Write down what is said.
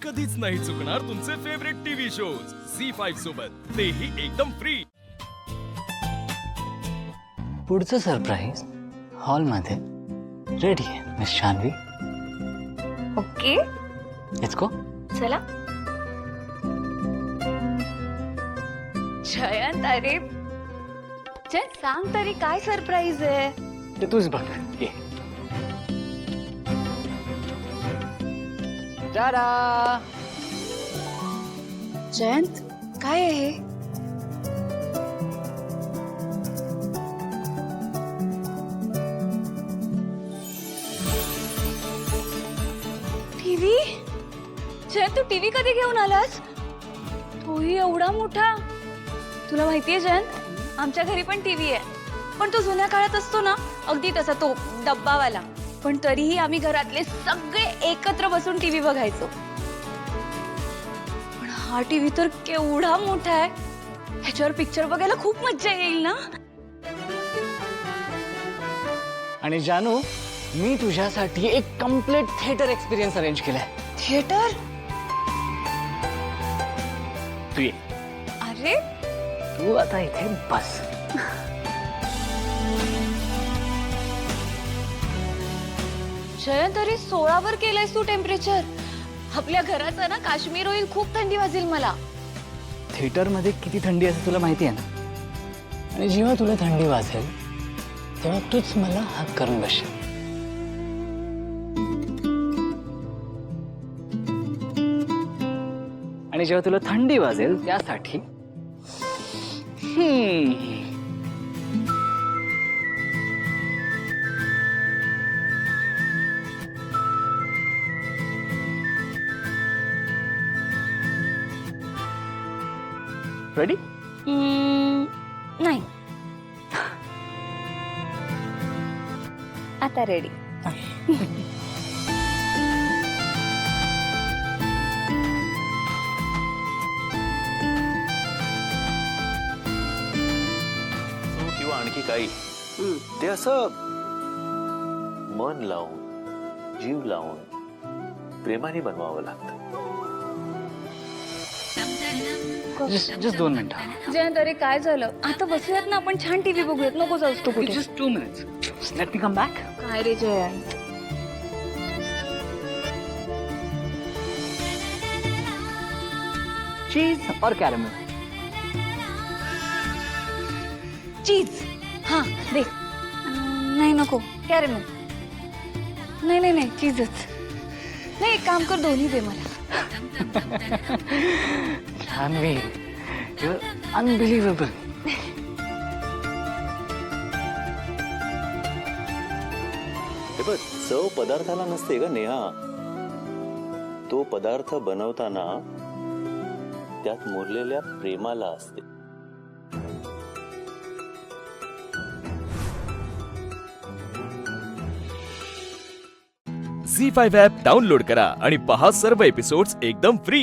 कधीच नाही चुकणार तुमचे फेवरेट टीव्ही शोज झी5 सोबत, तेही एकदम फ्री। पुढचं सरप्राईज हॉलमध्ये रेडी आहे miss Shanvi. Okay let's go. चला। जयंत, अरे जयंत सांग तरी काय सरप्राईज आहे? ते तूच बघ ये। टाडा। जयंत काय आहे हे? टीव्ही? जयंत तू टीव्ही कधी घेऊन आलास? तोही एवढा मोठा? तुला माहितीये जयंत, आमच्या घरी पण टीव्ही आहे, पण तो जुन्या काळात असतो ना, अगदी तसा तो डब्बावाला, पण तरीही आम्ही घरातले सगळे एकत्र बसून टीव्ही बघायचो। पण हा टीव्ही तर केवढा मोठा आहे, ह्याच्यावर पिक्चर बघायला खूप मज्जा येईल ना? आणि जानू, मी तुझ्यासाठी एक कम्प्लीट थिएटर एक्सपिरियन्स अरेंज केलाय। थिएटर? तू ये। अरे तू आता इथे बस। जयंत, अरे 16 वर केलंयस तू टेम्परेचर। आपल्या घराचं ना काश्मीर होईल, खूप थंडी वाजेल मला। थिएटर मध्ये किती थंडी असते तुला माहिती आहे ना? आणि जेव्हा तुला थंडी वाजेल तेव्हा तूच मला हाक करून बसशील। आणि जेव्हा तुला थंडी वाजेल त्यासाठी रेडी? नाही, आता रेडी। किंवा आणखी काही ते असं मन लावून, जीव लावून प्रेमाने बनवावं लागतं। जस्ट 2 मिनिटं। जयंत, अरे काय झालं? आता बसूयात ना आपण, छान टीव्ही बघूयात, नको जाऊस तू कुठे। Just 2 minutes, let me come back. काय रे जयंत? चीज और कैरेमल? चीज। हाँ दे। नाही नको, कॅरेमल। नाही नाही नाही, चीजच। नाही, एक काम कर, दोन्ही दे मला। Shanvi, you're unbelievable. हे बघ, चव पदार्थाला नसते का नेहा, तो पदार्थ बनवताना त्यात मुरलेल्या प्रेमाला असते। झी5 ॲप डाउनलोड करा आणि पहा सर्व एपिसोड्स एकदम फ्री।